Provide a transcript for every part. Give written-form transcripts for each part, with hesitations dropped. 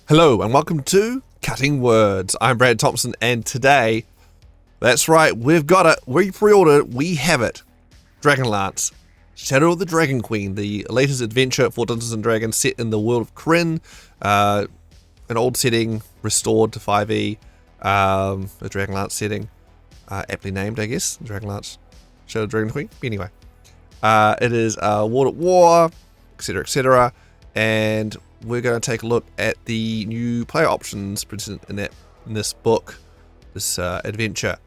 Hello and welcome to Cutting Words. I'm Brad Thompson and today, that's right, we've got it, we pre-ordered it, we have it. Dragonlance, Shadow of the Dragon Queen, the latest adventure for Dungeons & Dragons set in the world of Kryn, an old setting restored to 5e, a Dragonlance setting, aptly named I guess, Dragonlance, Shadow of the Dragon Queen. Anyway, it is World at War, etc, and we're going to take a look at the new player options present in this book, this adventure.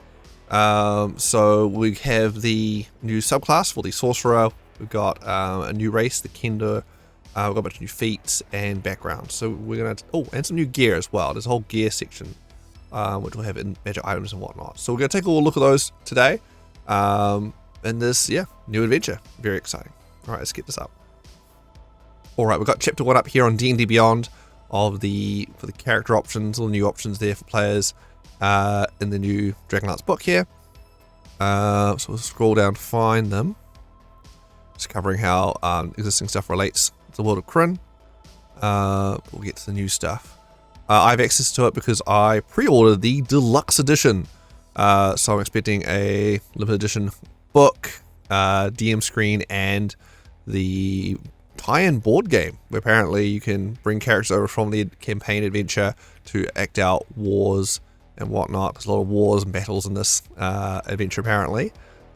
So we have the new subclass for the sorcerer. We've got a new race, the kender. We've got a bunch of new feats and backgrounds. So we're going to and some new gear as well. There's a whole gear section which will have in magic items and whatnot. So we're going to take a look at those today in this new adventure. Very exciting. All right, let's get this up. Alright, we've got chapter 1 up here on D&D Beyond for the character options, all the new options there for players in the new Dragonlance book here. So we'll scroll down to find them. Just covering how existing stuff relates to the world of Kryn. We'll get to the new stuff. I have access to it because I pre-ordered the deluxe edition. So I'm expecting a limited edition book, DM screen, and the tie-in board game where apparently you can bring characters over from the campaign adventure to act out wars and whatnot. There's a lot of wars and battles in this adventure apparently.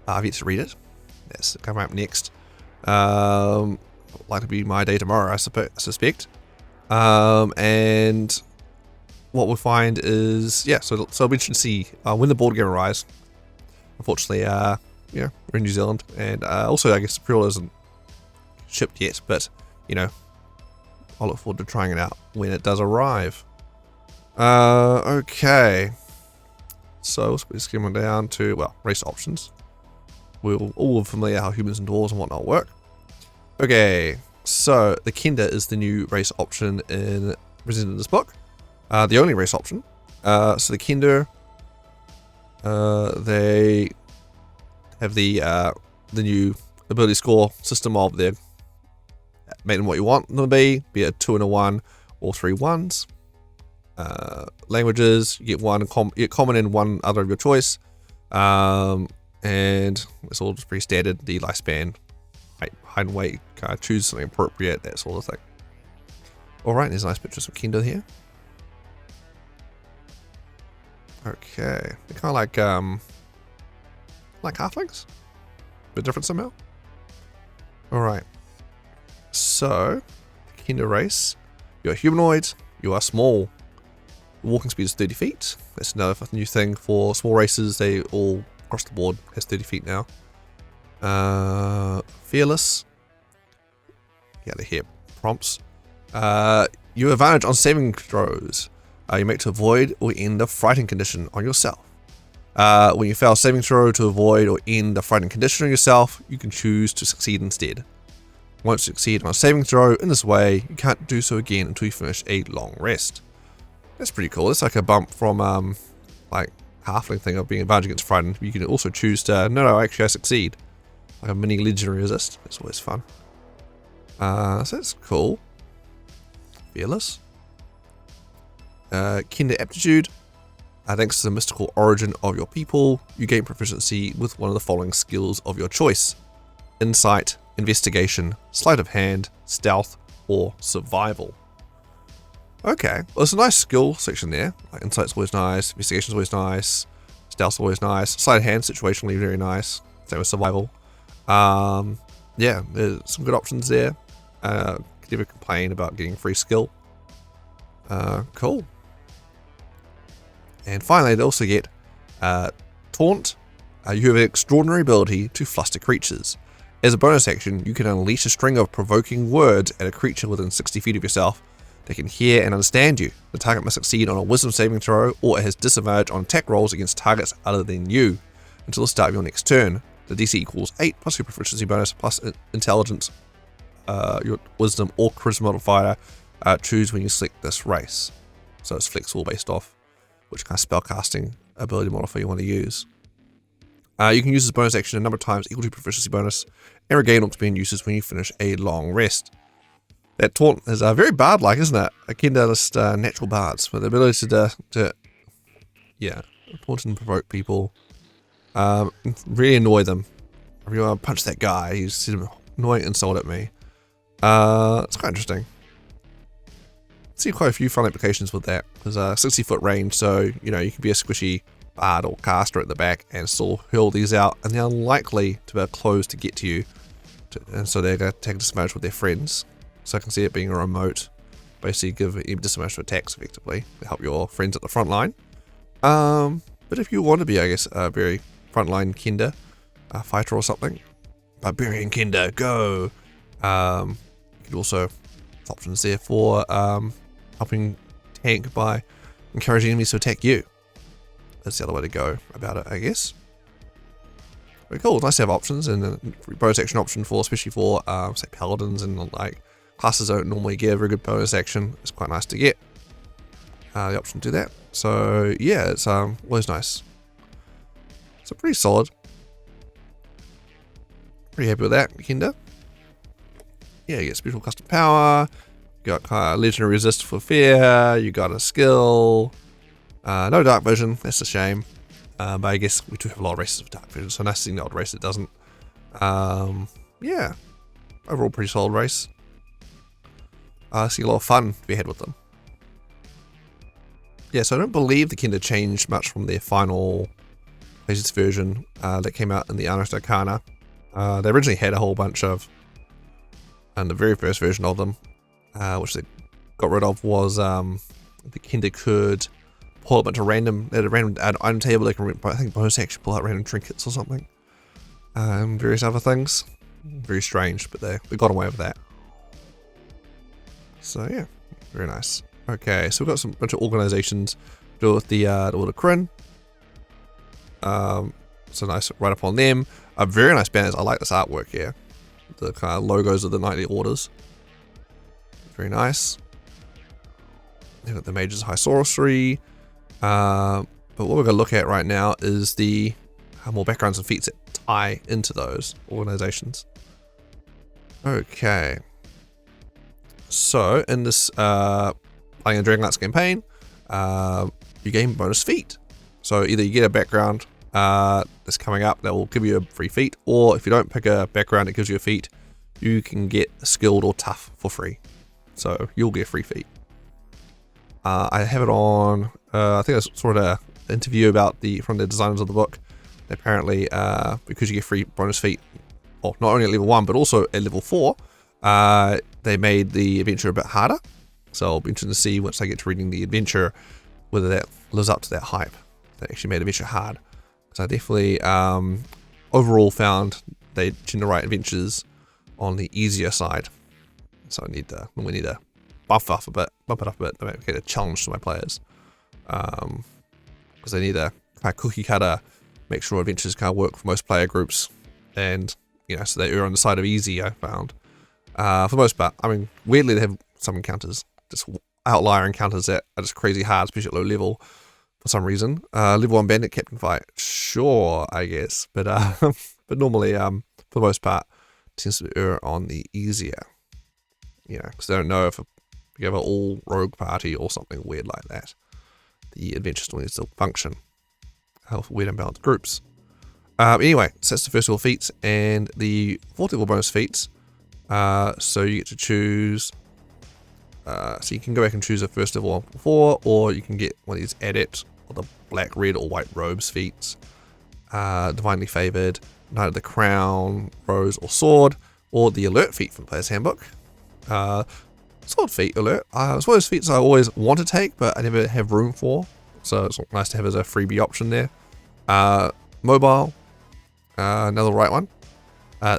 I've yet to read it. That's coming up next. Likely to be my day tomorrow, I suspect. And what we'll find is, so it'll be interesting to see when the board game arrives. Unfortunately, we're in New Zealand, and also I guess the pre-order isn't shipped yet, but I'll look forward to trying it out when it does arrive. Okay, so let's get on down to race options. We're all familiar how humans and dwarves and whatnot work. Okay, so the kender is the new race option presented in this book, the only race option. So the kender, they have the new ability score system of their make them what you want them to be a 2 and a 1 or 3 1s. Languages, you get common and one other of your choice, and it's all just pretty standard. The lifespan, height and weight, choose something appropriate, that sort of thing. Alright, there's a nice picture of some kender here. Okay, they're kind of like halflings, but different somehow. Alright. So, kender race, you're a humanoid, you are small. Walking speed is 30 feet. That's another new thing for small races. They all across the board has 30 feet now. Fearless. Get out of here. Prompts. You have advantage on saving throws. You make to avoid or end a frightened condition on yourself. When you fail a saving throw to avoid or end a frightened condition on yourself, you can choose to succeed instead. Once you succeed on a saving throw in this way, you can't do so again until you finish a long rest. That's pretty cool. It's like a bump from like halfling thing of being advantage against frightened. You can also choose to no, actually I succeed. Like a mini legendary resist. That's always fun. So that's cool. Fearless. Kender aptitude. Thanks to the mystical origin of your people, you gain proficiency with one of the following skills of your choice: insight, investigation, sleight of hand, stealth, or survival. Okay, well, there's a nice skill section there. Like insight's always nice, investigation's always nice, stealth's always nice, sleight of hand situationally very nice, same with survival. There's some good options there. Could never complain about getting free skill. Cool. And finally, they also get taunt. You have an extraordinary ability to fluster creatures. As a bonus action, you can unleash a string of provoking words at a creature within 60 feet of yourself. They can hear and understand you. The target must succeed on a wisdom saving throw, or it has disadvantage on attack rolls against targets other than you until the start of your next turn. The DC equals 8 plus your proficiency bonus plus intelligence, your wisdom or charisma modifier. Choose when you select this race. So it's flexible based off which kind of spellcasting ability modifier you want to use. You can use this bonus action a number of times equal to proficiency bonus, and regain up to being uses when you finish a long rest. That taunt is very bard-like, isn't it? A kender list natural bards with the ability to taunt and provoke people. Really annoy them. If you want to punch that guy, he's said an annoying insult at me. It's quite interesting. See quite a few fun applications with that. There's a 60-foot range, so you know you can be a squishy bard or caster at the back and still hurl these out, and they're unlikely to be close to get to you, and so they're going to take disadvantage with their friends. So I can see it being a remote, basically give disadvantage to attacks effectively to help your friends at the front line. But if you want to be, I guess, a very frontline kender, a fighter or something, barbarian kender, go. You could also have options there for helping tank by encouraging enemies to attack you. That's the other way to go about it, I guess. Very cool. Nice to have options, and a bonus action option for, especially for say paladins and like classes don't normally get a very good bonus action. It's quite nice to get the option to do that. So yeah, it's always nice. So pretty solid. Pretty happy with that, kender. Yeah, you get special custom power. You got legendary resist for fear. You got a skill. No dark vision. That's a shame. But I guess we do have a lot of races with dark vision, so nice seeing the odd race that doesn't. Yeah, overall pretty solid race. I see a lot of fun to be had with them. Yeah, so I don't believe the kender changed much from their final latest version that came out in the Arnest Arcana. They originally had a whole bunch of, and the very first version of them, which they got rid of, was the kender could pull a bunch of random, at a random item table. They can, I think, bonus action pull out random trinkets or something, various other things. Very strange, but they got away with that. So yeah, very nice. Okay, so we've got some bunch of organizations to do with the Order Kryn. So nice right up on them. Very nice banners. I like this artwork here. The kind of logos of the knightly orders. Very nice. They've got the Mages High Sorcery. But what we're going to look at right now is the more backgrounds and feats that tie into those organizations. Okay. So in this playing a Dragonlance campaign, you gain bonus feat. So either you get a background that's coming up that will give you a free feat, or if you don't pick a background that gives you a feat, you can get skilled or tough for free. So you'll get a free feat. I have it on, I think I saw an interview about from the designers of the book. Apparently, because you get free bonus feat, well, not only at level 1, but also at level 4, they made the adventure a bit harder. So it'll be interesting to see once I get to reading the adventure, whether that lives up to that hype. That actually made adventure hard. So I definitely overall found they tend to write adventures on the easier side. So we need to bump it up a bit to make it a challenge to my players. Because they need a kind of cookie cutter, make sure adventures kind of work for most player groups, and you know, so they err on the side of easy. I found for the most part. I mean, weirdly they have some encounters, just outlier encounters that are just crazy hard, especially at low level for some reason. Level 1 bandit captain fight, sure, I guess, but but normally for the most part tends to err on the easier. You know, because they don't know if you have an all rogue party or something weird like that, the adventure still needs to function. Help weird unbalanced groups. Anyway, so that's the first level feats and the 4th level bonus feats. So you get to choose. So you can go back and choose a first level one before, or you can get one of these adept or the black, red, or white robes feats. Divinely favored, Knight of the Crown, Rose, or Sword, or the alert feat from the Player's Handbook. Sword feat alert. It's one of those feats I always want to take, but I never have room for. So it's nice to have as a freebie option there. Mobile, another right one.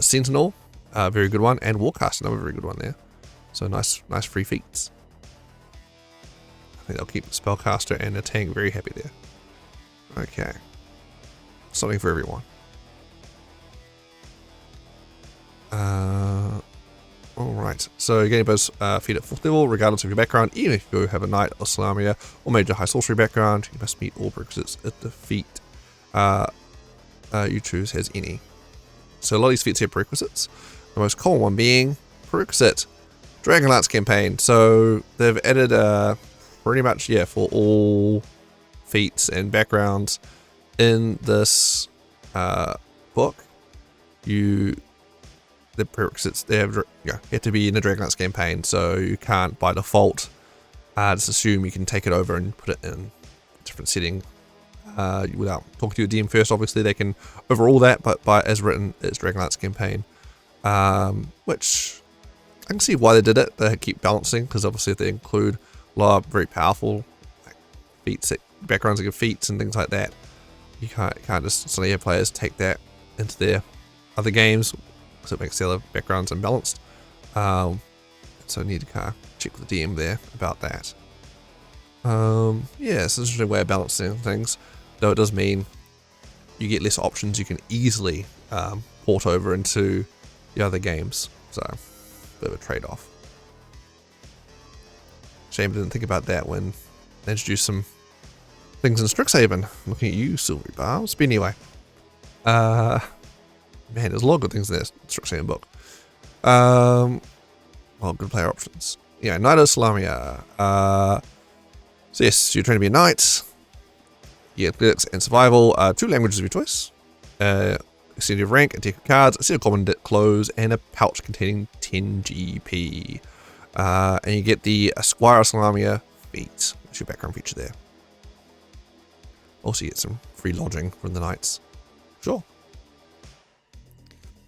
Sentinel, very good one, and Warcast, another very good one there. So nice free feats. I think they'll keep the spellcaster and the tank very happy there. Okay, something for everyone. Alright, so you're getting both feat at 4th level, regardless of your background. Even if you have a Knight or Salamia or Major High Sorcery background, you must meet all prerequisites at the feat you choose has any. So a lot of these feats have prerequisites. The most common one being prerequisite Dragonlance campaign. So they've added pretty much, yeah, for all feats and backgrounds in this book. The prerequisites they have, have to be in a Dragonlance campaign, so you can't by default just assume you can take it over and put it in a different setting without talking to your DM first. Obviously they can overrule that, but as written it's Dragonlance campaign, which I can see why they did it. They keep balancing, because obviously if they include a lot of very powerful feats, backgrounds that give feats and things like that, you can't just suddenly have players take that into their other games, because it makes the other backgrounds unbalanced. So I need to kind of check with the DM there about that. Yeah, it's an interesting way of balancing things, though it does mean you get less options you can easily port over into the other games. So, bit of a trade-off. Shame I didn't think about that when they introduced some things in Strixhaven. Looking at you, Silvery Barbs. But anyway, man, there's a lot of good things in this Strixhaven book. Well, good player options. Yeah, Knight of Salamia. So yes, you're trying to be a knight. You get athletics and survival. 2 languages of your choice. Extend your rank, a deck of cards, a set of common clothes, and a pouch containing 10 GP. And you get the Squire of Salamia feat. That's your background feature there. Also, you get some free lodging from the knights. Sure.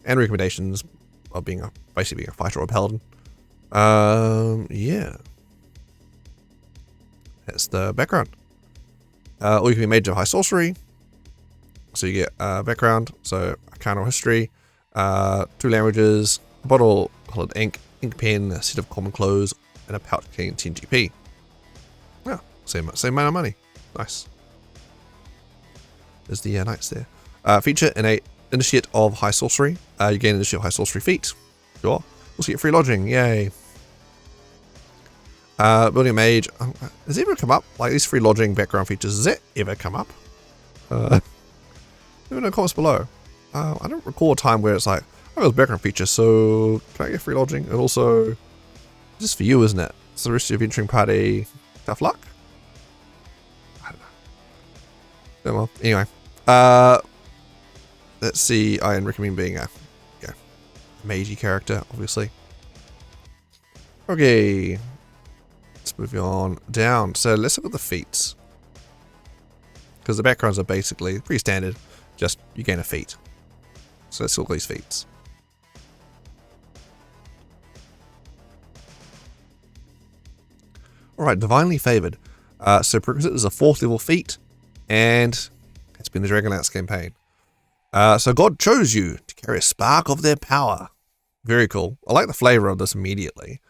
And recommendations of basically being a fighter or a paladin. Yeah. That's the background. Or you can be mage of high sorcery. So you get background, so Arcana or history, 2 languages, a bottle of coloured ink pen, a set of common clothes, and a pouch containing 10 GP. Yeah, same amount of money. Nice. There's the knights there. Feature innate initiate of high sorcery. You gain initiate of high sorcery feat. Sure. Also get free lodging. Yay. Building a mage. Has it ever come up? Like these free lodging background features, does that ever come up? Leave in the comments below. I don't recall a time where it's like, oh, there's a background feature, so can I get free lodging? And also, just for you, isn't it? It's the rest of your venturing party. Tough luck? I don't know. Oh, well, anyway. Let's see. I recommend being a magey character, obviously. Okay. Let's move on down. So let's look at the feats. Because the backgrounds are basically pretty standard. Just you gain a feat. So let's look at these feats. Alright, Divinely Favored. So prerequisite is a 4th level feat, and it's been the Dragonlance campaign. So God chose you to carry a spark of their power. Very cool. I like the flavor of this immediately.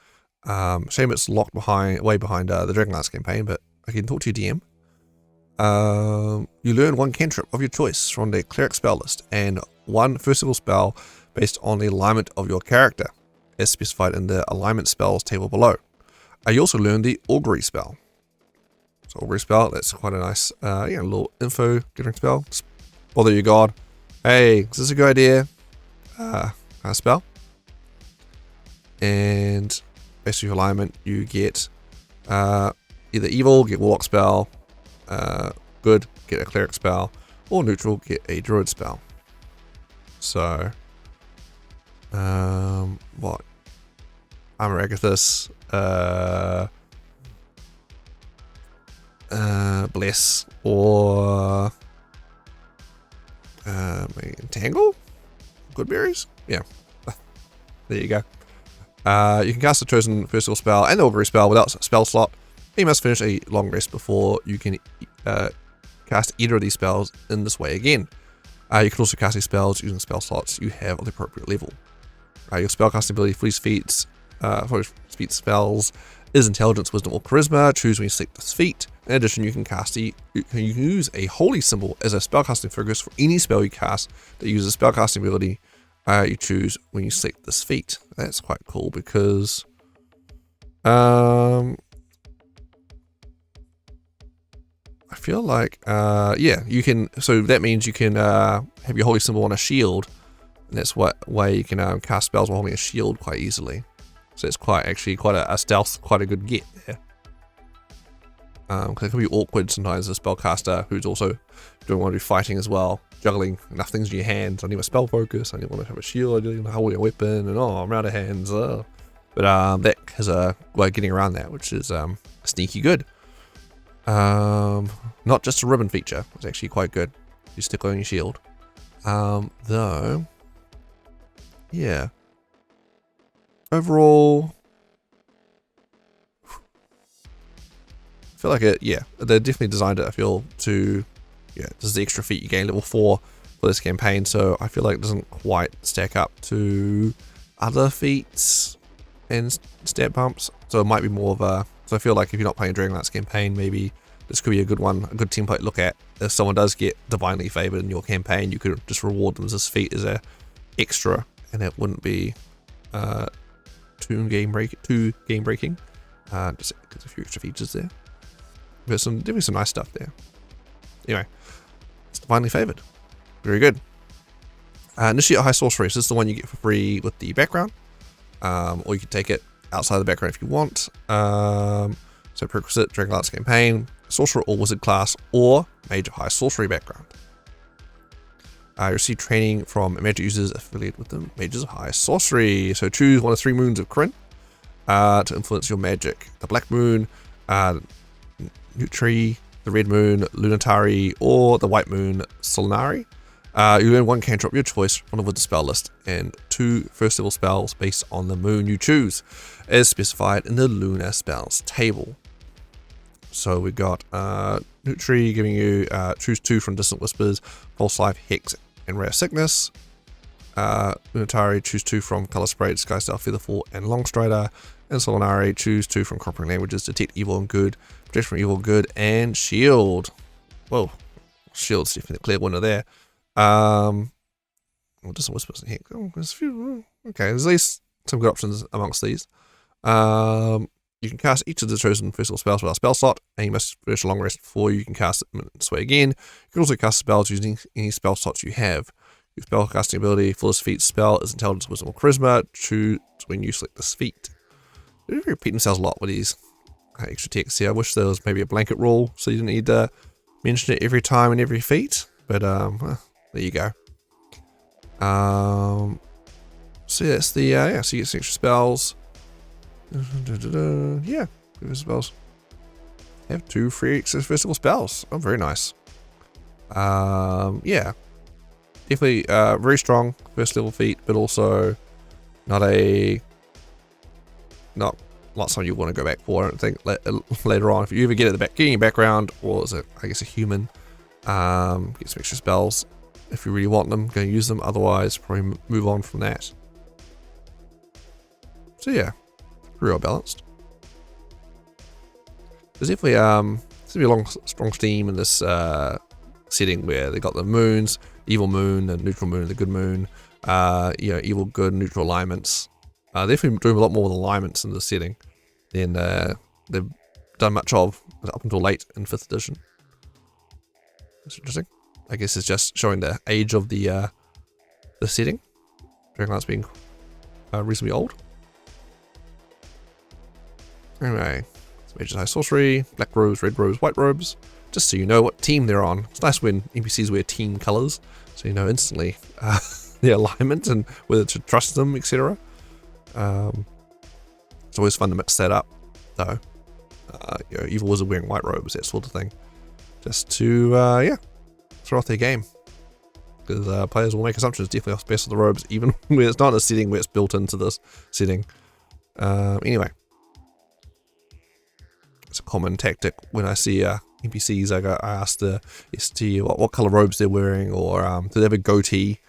Shame it's locked way behind the Dragonlance campaign, but I can talk to your DM. You learn 1 cantrip of your choice from the cleric spell list, and 1 first level spell based on the alignment of your character, as specified in the alignment spells table below. You also learn the augury spell. So augury spell, that's quite a nice, a little info gathering spell. Just bother your god. Hey, is this a good idea? Spell. And based on your alignment, you get either evil, get warlock spell, good, get a cleric spell, or neutral, get a druid spell. So, what? Armor Agathis, Bless, or Entangle? Good berries? Yeah. There you go. You can cast a chosen first level spell and the augury spell without a spell slot. You must finish a long rest before you can cast either of these spells in this way again. You can also cast these spells using spell slots you have at the appropriate level. Your spellcasting ability for these feats, spells is Intelligence, Wisdom, or Charisma. Choose when you select this feat. In addition, you can use a holy symbol as a spellcasting focus for any spell you cast that uses a spellcasting ability you choose when you select this feat. That's quite cool because I feel like you can, so that means you can have your holy symbol on a shield, and that's what way you can cast spells while holding a shield quite easily. So it's actually quite a stealth, quite a good get there. Because it can be awkward sometimes as a spellcaster who's also doing want to be fighting as well, juggling enough things in your hands. I need my spell focus, I need to have a shield, I need to hold a weapon, and I'm out of hands. But that has a way of getting around that, which is sneaky good. Not just a ribbon feature, it's actually quite good. You stick on your shield. Though, yeah. Overall, I feel like they definitely designed it, I feel, to, this is the extra feat you gain level 4 for this campaign, so I feel like it doesn't quite stack up to other feats and stat bumps, so it might be more of a, so I feel like if you're not playing Dragonlance campaign, maybe this could be a good one, a good template to look at. If someone does get divinely favored in your campaign, you could just reward them as this feat as a extra, and it wouldn't be too game breaking. Just there's a few extra features there. There's definitely some nice stuff there. Anyway, it's divinely favored. Very good. Initiate High Sorcery. So this is the one you get for free with the background. Or you can take it outside the background if you want. So prerequisite, Dragonlance campaign, Sorcerer or Wizard class, or Mage of High Sorcery background. You receive training from magic users affiliated with the Mages of High Sorcery. So choose one of 3 moons of Kryn to influence your magic. The Black Moon, Nutri, the Red Moon, Lunar, or the White Moon, Solnari. You learn 1 cantrip of your choice from the Wizard spell list, and 2 first level spells based on the moon you choose, as specified in the Lunar spells table. So we got Nutri giving you choose 2 from Distant Whispers, Pulse Life, Hex, and Rare Sickness. Lunar, choose 2 from Color Spray, Sky Style, Featherfall, and Longstrider. And Solnari, choose 2 from Conquering Languages, Detect Evil and Good, Protect from Evil, Good, and Shield. Whoa, Shield's definitely the clear winner there. Well, Distant Whispers and Hex. Oh, there's a few. Okay, there's at least some good options amongst these. You can cast each of the chosen first level spells without a spell slot, and you must finish a long rest before you can cast it this way again. You can also cast spells using any spell slots you have. Your spell casting ability for this feat spell is Intelligence, Wisdom, or Charisma. Choose when you select this feat. They repeat themselves a lot with these extra text here. I wish there was maybe a blanket rule so you didn't need to mention it every time in every feat, but there you go. So yeah, it's the so you get some extra spells. Yeah, spells. You have 2 free extra first level spells. Oh, very nice. Yeah, definitely very strong first level feat, but also not something you want to go back for. I don't think later on, if you ever get at getting your background, or is it, I guess, a human, get some extra spells if you really want them, go use them. Otherwise, probably move on from that. So yeah, real balanced. There's definitely a long, strong theme in this setting where they got the moons, evil moon, the neutral moon, and the good moon. Evil, good, neutral alignments. They're definitely doing a lot more with alignments in this setting than they've done much of up until late in 5th edition. That's interesting. I guess it's just showing the age of the setting. Dragonlance being reasonably old. Anyway, it's Mages High Sorcery, black robes, red robes, white robes. Just so you know what team they're on. It's nice when NPCs wear team colors, so you know instantly their alignment and whether to trust them, etc. It's always fun to mix that up, though. Evil Wizard wearing white robes, that sort of thing, just to throw off their game, because players will make assumptions definitely off the best of the robes, even where it's not a setting where it's built into this setting. Anyway, it's a common tactic when I see NPCs. I ask the ST what color robes they're wearing, or do they have a goatee?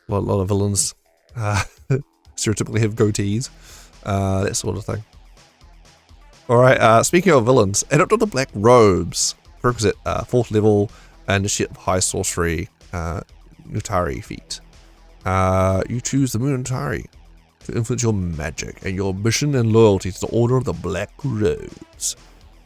A lot of villains stereotypically have goatees, that sort of thing. Alright, speaking of villains, adopt the black robes. Prerequisite 4th level Initiate of High Sorcery Nutari feat. You choose the Moon Nutari to influence your magic and your mission and loyalty to the Order of the Black Robes.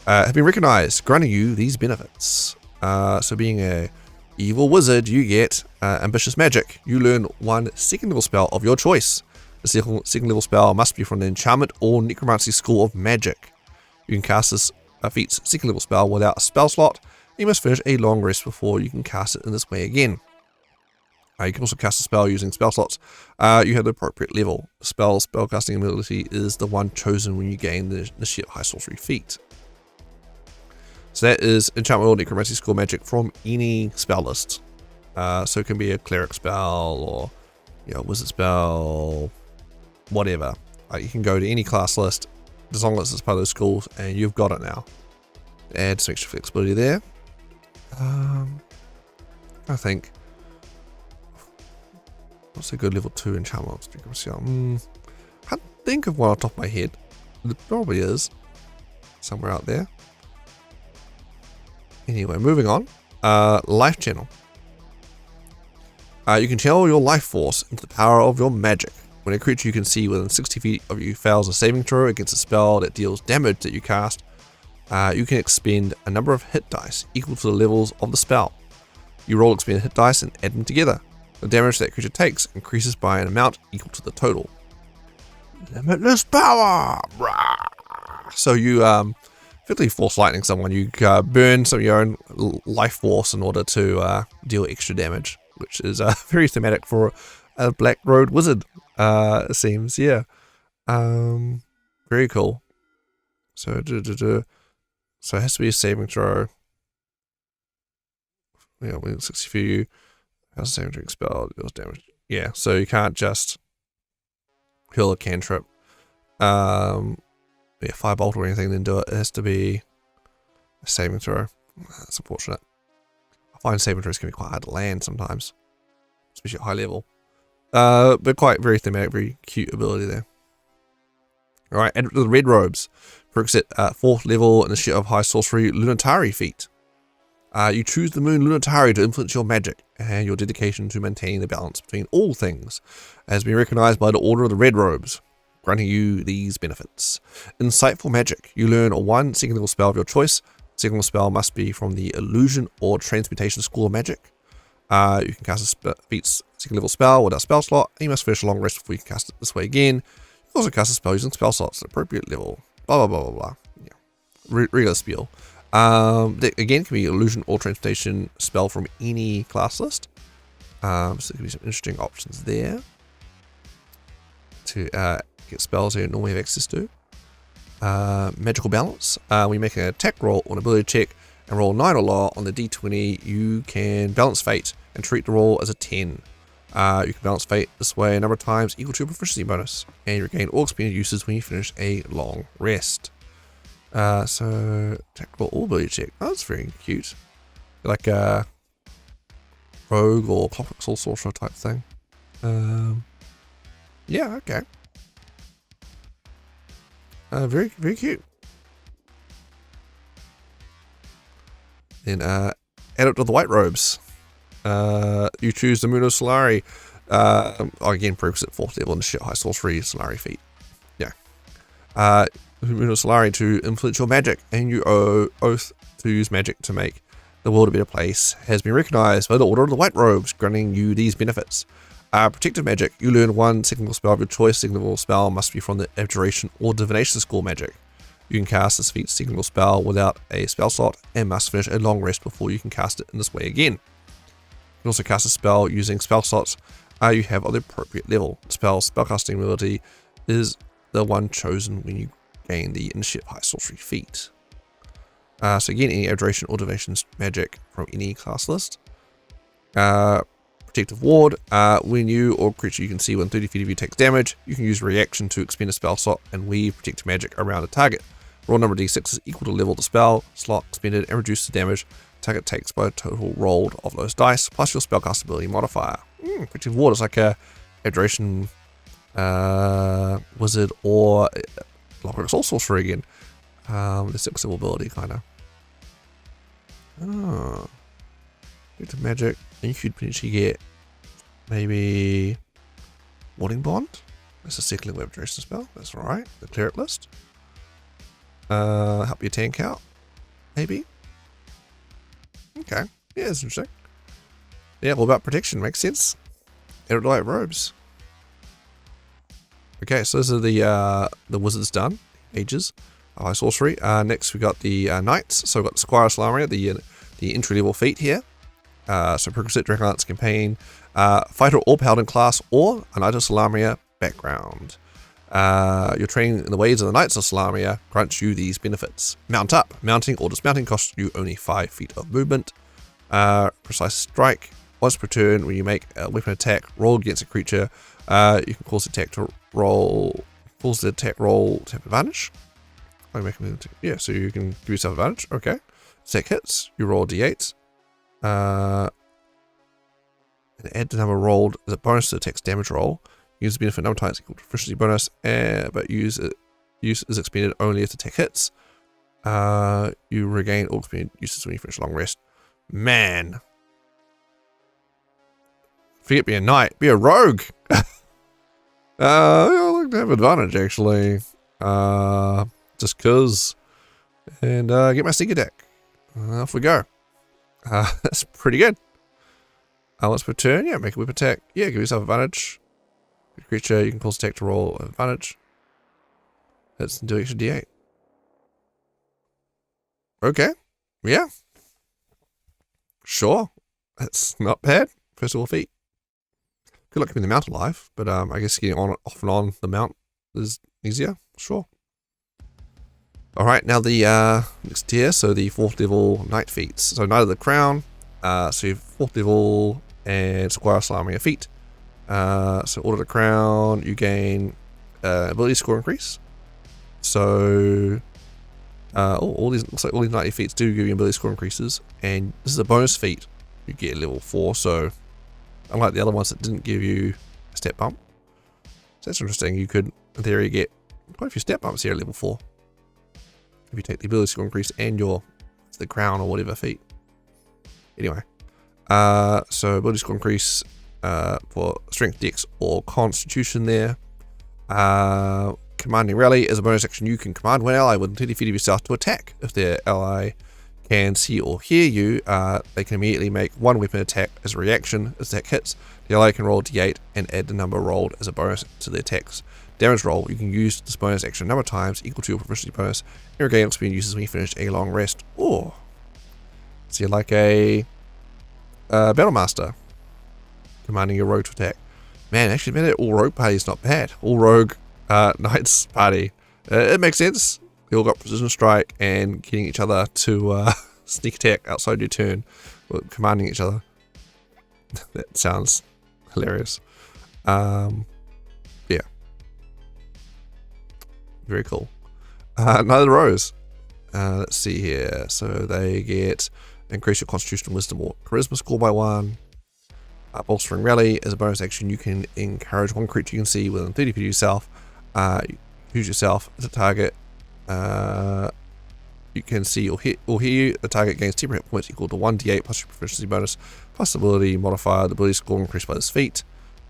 Have been recognized, granting you these benefits. So being a evil wizard, you get ambitious magic. You learn 1 second level spell of your choice. The second level spell must be from the Enchantment or Necromancy School of Magic. You can cast this feat's second level spell without a spell slot. You must finish a long rest before you can cast it in this way again. You can also cast a spell using spell slots. You have the appropriate level. Spellcasting ability is the one chosen when you gain the Initiate High Sorcery feat. So that is Enchantment or Necromancy School Magic from any spell list. So it can be a Cleric spell or Wizard spell, whatever. You can go to any class list as long as it's part of those schools, and you've got it now. Add some extra flexibility there. I think. What's a good level 2 enchantment? Can't think of one off the top of my head. It probably is somewhere out there. Anyway, moving on. Life channel. You can channel your life force into the power of your magic. When a creature you can see within 60 feet of you fails a saving throw against a spell that deals damage that you cast, you can expend a number of hit dice equal to the levels of the spell. You roll expended hit dice and add them together. The damage that creature takes increases by an amount equal to the total. Limitless power! So you effectively force lightning someone. You burn some of your own life force in order to deal extra damage, which is very thematic for a Black Road Wizard, it seems. Yeah. Very cool. So, so it has to be a saving throw. Yeah, within 60 feet of you. How's the saving throw spell? Deals damage. Yeah, so you can't just kill a cantrip. Firebolt or anything, then do it. It has to be a saving throw. That's unfortunate. I find saving throws can be quite hard to land sometimes, especially at high level. But quite very thematic, very cute ability there. Alright, and the red robes. Prerequisite 4th level Initiate of High Sorcery Lunatari feat. You choose the moon Lunatari to influence your magic, and your dedication to maintaining the balance between all things has been recognized by the Order of the Red Robes, granting you these benefits. Insightful magic. You learn one second level spell of your choice. Second level spell must be from the Illusion or Transmutation School of Magic. You can cast a feat's second level spell without a spell slot, and you must finish a long rest before you can cast it this way again. You can also cast a spell using spell slots at an appropriate level. Blah blah blah blah blah. Yeah. Regular spiel. That again can be Illusion or Transmutation spell from any class list. So there can be some interesting options there to get spells you normally have access to. Magical balance. When you make an attack roll or an ability check and roll 9 or lower on the d20, you can balance fate and treat the roll as a 10. You can balance fate this way a number of times equal to your proficiency bonus, and you regain all expended uses when you finish a long rest. So attack roll or ability check. Oh, that's very cute. Like a rogue or clockwork soul sorcerer type thing. Yeah, okay. Very, very cute. Then add it to the white robes. You choose the Moon of Solari. Again, prerequisite 4th level Initiate High Sorcery Solari feat. Yeah. Moon of Solari to influence your magic, and you owe oath to use magic to make the world a better place. Has been recognized by the Order of the White Robes, granting you these benefits. Protective magic. You learn one second level spell of your choice. Second level spell must be from the Abjuration or Divination School Magic. You can cast this feat's second level spell without a spell slot and must finish a long rest before you can cast it in this way again. You can also cast a spell using spell slots you have on the appropriate level. Spellcasting ability is the one chosen when you gain the Initiate High Sorcery feat. So again, any Abjuration or Divination magic from any class list. Protective ward. When you or creature you can see within 30 feet of you takes damage, you can use reaction to expend a spell slot and weave protective magic around a target. Roll number d6 is equal to level of the spell slot expended and reduce the damage target takes by a total rolled of those dice plus your spellcast ability modifier. Protective ward is like a Abjuration wizard or clockwork soul sorcerer again. The 6th level ability kind of. Protective magic. And you could potentially get maybe Warding Bond. That's a second level Abjuration spell. That's alright. The cleric list. Help your tank out. Maybe. Okay. Yeah, that's interesting. Yeah, all about protection. Makes sense. Erudite robes. Okay, so those are the wizards done. Ages. Sorcery. Next we got the knights. So we've got the Squire Salaria, the entry level feat here. So prerequisite Dragonlance campaign, fighter or paladin class, or a Knight of Salaria background. Your training in the ways of the Knights of Salaria grants you these benefits. Mount up. Mounting or dismounting costs you only 5 feet of movement. Precise strike. Once per turn, when you make a weapon attack, roll against a creature, you can cause the attack to roll. Cause the attack roll to have advantage. Yeah, so you can give yourself advantage. Okay. Attack hits. You roll a d8. And add the number rolled as a bonus to the attack's damage roll. Use the benefit number times equal to proficiency bonus, but use is expended only if the attack hits. You regain all expended uses when you finish a long rest. Man. Forget being a knight, be a rogue. I like to have advantage actually. Just cause. And get my sneak attack. Off we go. That's pretty good. Once per turn, yeah, make a whip attack. Yeah, give yourself advantage. Creature, you can cause attack to roll advantage. That's do extra d8. Okay. Yeah. Sure. That's not bad. First of all, feat. Good luck keeping the mount alive, but I guess getting on off and on the mount is easier. Sure. Alright, now the next tier, so the 4th level Knight feats. So Knight of the Crown, so you have 4th level and Squire Salaria feat. So Order of the Crown, you gain ability score increase. So all these looks like all these Knight feats do give you ability score increases, and this is a bonus feat you get at level 4, so unlike the other ones that didn't give you a step bump. So that's interesting, you could in theory get quite a few step bumps here at level 4. If you take the ability score increase and the crown or whatever feat. Anyway, so ability score increase for strength, dex, or constitution there. Commanding rally is a bonus action. You can command one ally within 30 feet of yourself to attack. If their ally can see or hear you, they can immediately make one weapon attack as a reaction. As the attack hits, the ally can roll d8 and add the number rolled as a bonus to the attack's damage roll. You can use this bonus action a number of times equal to your proficiency bonus and regain experience uses when you finish a long rest. Oh, so you're like a battle master commanding your rogue to attack. Man, actually, man, all rogue party is not bad. All rogue knights party. It makes sense. They all got precision strike and getting each other to sneak attack outside your turn, or commanding each other. That sounds hilarious. Yeah. Very cool. Knight of the Rose. Let's see here. So they get increase your constitutional wisdom or charisma score by 1. Bolstering rally is a bonus action. You can encourage one creature you can see within 30 feet of yourself. Use yourself as a target. You can see or hear you. The target gains temporary hit points equal to 1d8 plus your proficiency bonus plus the ability modifier. The ability score increased by this feat.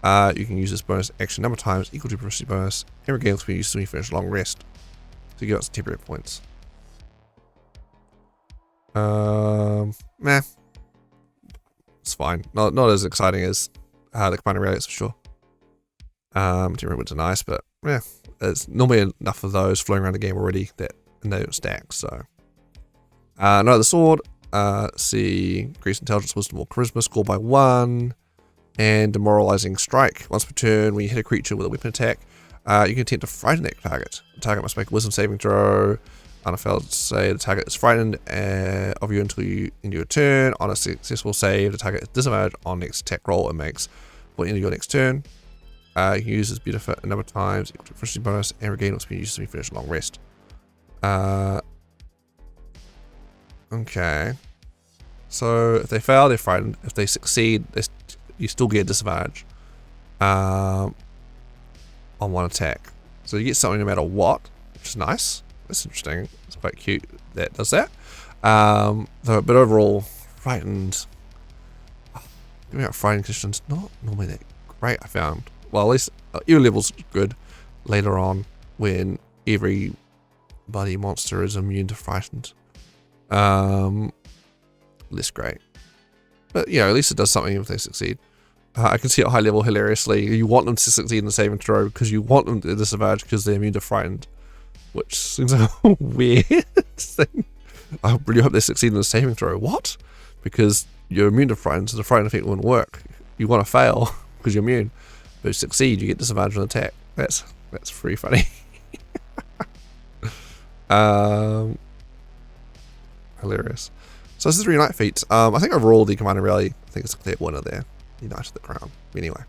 You can use this bonus action number of times equal to your proficiency bonus and regain when you finish a long rest to give us some temporary hit points. Meh. It's fine. Not as exciting as the Commander Relics for sure. Temporary hits are nice, but yeah, there's normally enough of those floating around the game already that and they don't stack. So, Knight of the Sword. See, increase intelligence, wisdom, or charisma score by 1, and demoralizing strike. Once per turn, when you hit a creature with a weapon attack, you can attempt to frighten that target. The target must make a wisdom saving throw. On a failed save, the target is frightened of you until you end your turn. On a successful save, the target is disadvantaged on next attack roll and makes for the end of your next turn. You can use this benefit a number of times equal to proficiency bonus and regain what's been used when you finish a long rest. Okay. So if they fail, they're frightened. If they succeed, you still get a disadvantage on one attack. So you get something no matter what, which is nice. That's interesting. It's quite cute that does that. But overall, frightened. Giving out frightened conditions not normally that great. I found. Well, at least your level's good later on when every bloody monster is immune to frightened. Less great, but you know, at least it does something if they succeed. I can see at high level hilariously. You want them to succeed in the saving throw because you want them to disadvantage because they're immune to frightened, which seems like a weird thing. I really hope they succeed in the saving throw. What? Because you're immune to frightened, so the frightened effect wouldn't work. You want to fail because you're immune, but if you succeed, you get disadvantage on attack. That's pretty funny. Hilarious. So this is 3 Unite feats. I think overall the Commander Rally, I think it's a clear winner there. United the Crown. Anyway.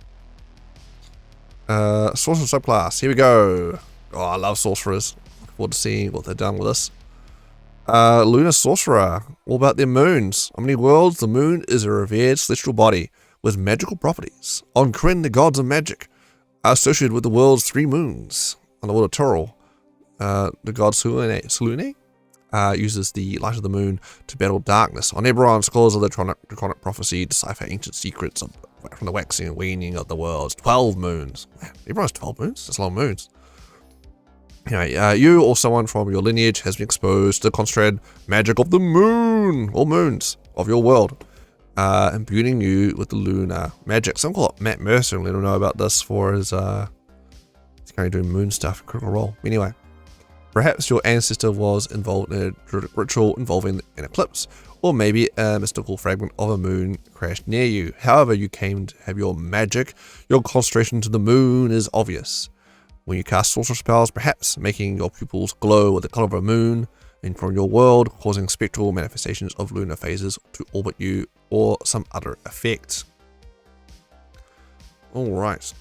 Sorcerer subclass. Here we go. Oh, I love sorcerers. Looking forward to seeing what they've done with this. Lunar Sorcerer. All about their moons. On many worlds, the moon is a revered celestial body with magical properties. On Kryn, the gods of magic are associated with the world's 3 moons. On the world of Toril, the god Selune uses the light of the moon to battle darkness. On Eberron, scholars of the Draconic prophecy decipher ancient secrets from the waxing and waning of the worlds. 12 moons. Man, Eberron has 12 moons? That's a lot of moons. Anyway, you or someone from your lineage has been exposed to the concentrated magic of the moon, or moons, of your world, imbuing you with the lunar magic. Some call it Matt Mercer and let him know about this for his, he's currently doing moon stuff, Critical Role. Anyway, perhaps your ancestor was involved in a druidic ritual involving an eclipse, or maybe a mystical fragment of a moon crashed near you. However you came to have your magic, your concentration to the moon is obvious. When you cast sorcerer spells, perhaps making your pupils glow with the color of a moon, and from your world, causing spectral manifestations of lunar phases to orbit you, or some other effect. Alright.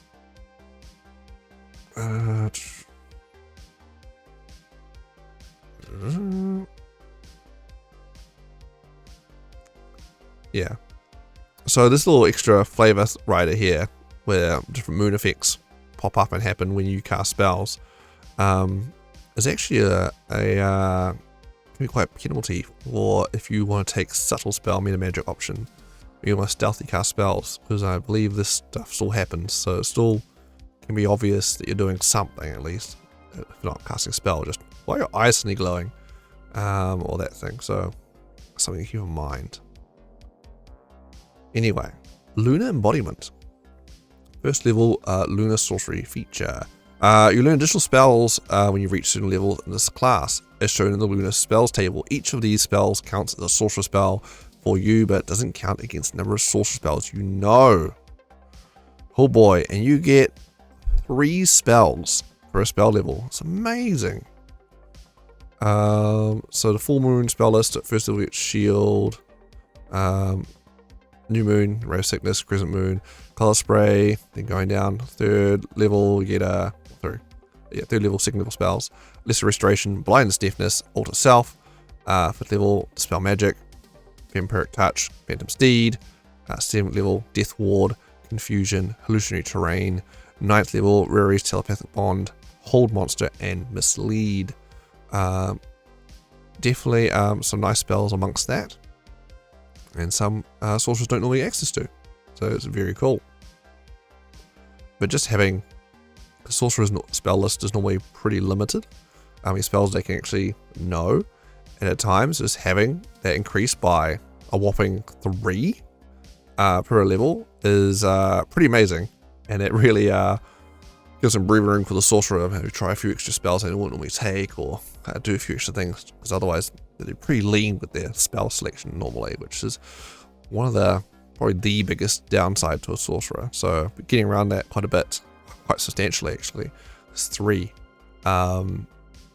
Yeah. So this little extra flavor rider here, where different moon effects pop up and happen when you cast spells, is actually can be quite penalty for if you want to take subtle spell meta magic option. You want to stealthy cast spells, because I believe this stuff still happens, so it still can be obvious that you're doing something at least. If you're not casting a spell, just why are your eyes suddenly glowing, or that thing. So something to keep in mind. Anyway, Lunar Embodiment. First level, Lunar Sorcery feature. You learn additional spells when you reach certain levels in this class, as shown in the Lunar spells table. Each of these spells counts as a sorcerer spell for you, but doesn't count against the number of sorcerer spells you know. Oh boy, and you get 3 spells per spell level. It's amazing. So the full moon spell list at first level, you get Shield, New Moon, Ray of Sickness, Crescent Moon, Color Spray. Then going down, 3rd level, you get third level, 2nd level spells, Lesser Restoration, Blindness, Deafness, Alter Self. 5th level, Dispel Magic, Vampiric Touch, Phantom Steed. 7th level, Death Ward, Confusion, Hallucinatory Terrain. 9th level, Rarity's Telepathic Bond, Hold Monster, and Mislead. Definitely some nice spells amongst that, and some sorcerers don't normally get access to, so it's very cool. But just having the sorcerer's spell list is normally pretty limited, how many spells they can actually know, and at times just having that increased by a whopping 3 per level is pretty amazing, and it really gives some breathing room for the sorcerer to maybe try a few extra spells they wouldn't normally take, or do a few extra things, because otherwise they're pretty lean with their spell selection normally, which is one of the probably the biggest downside to a sorcerer. So getting around that quite a bit, quite substantially actually, is 3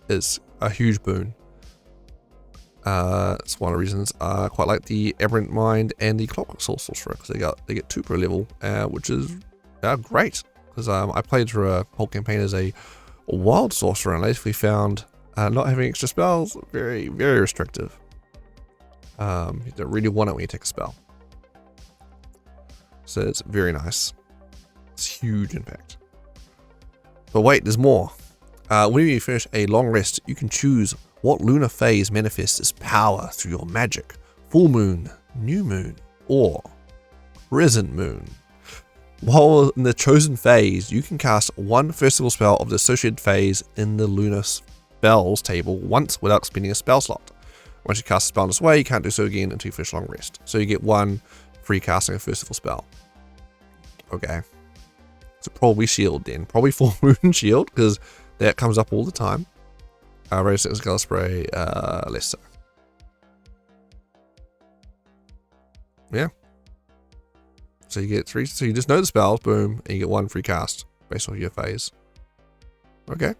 is a huge boon. It's one of the reasons I quite like the Aberrant Mind and the Clockwork Soul Sorcerer, because they get 2 per level, which is great. Because I played through a whole campaign as a wild sorcerer, and I basically found not having extra spells very, very restrictive. You don't really want it when you take a spell. So it's very nice. It's huge, in fact. But wait, there's more. When you finish a long rest, you can choose what lunar phase manifests its power through your magic. Full moon, new moon, or crescent moon. While in the chosen phase, you can cast 1 first level spell of the associated phase in the Lunar spells table once without spending a spell slot. Once you cast a spell in this way, you can't do so again until you finish long rest. So you get 1 free casting a first level spell. Okay. So probably shield then. Probably full moon shield, because that comes up all the time. Radio Sickness, Color Spray, less so. Yeah. So you get 3, so you just know the spells, boom, and you get 1 free cast based on your phase. Okay.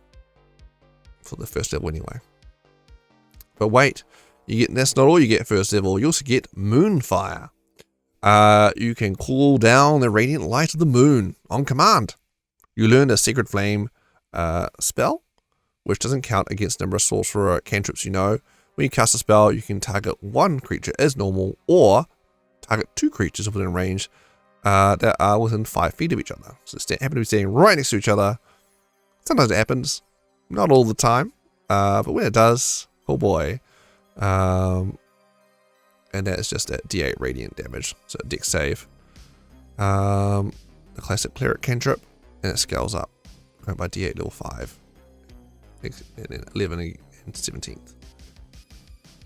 For the first level anyway. But wait, that's not all you get first level, you also get Moonfire. You can call down the radiant light of the moon on command. You learn a Sacred Flame spell, which doesn't count against the number of sorcerer cantrips you know. When you cast a spell, you can target 1 creature as normal, or target 2 creatures within range that are within 5 feet of each other. So they happen to be standing right next to each other. Sometimes it happens, not all the time, but when it does, oh boy. And that's just at D8 radiant damage, so dex save. The classic cleric cantrip, and it scales up going by D8 level 5, and then 11 and 17th.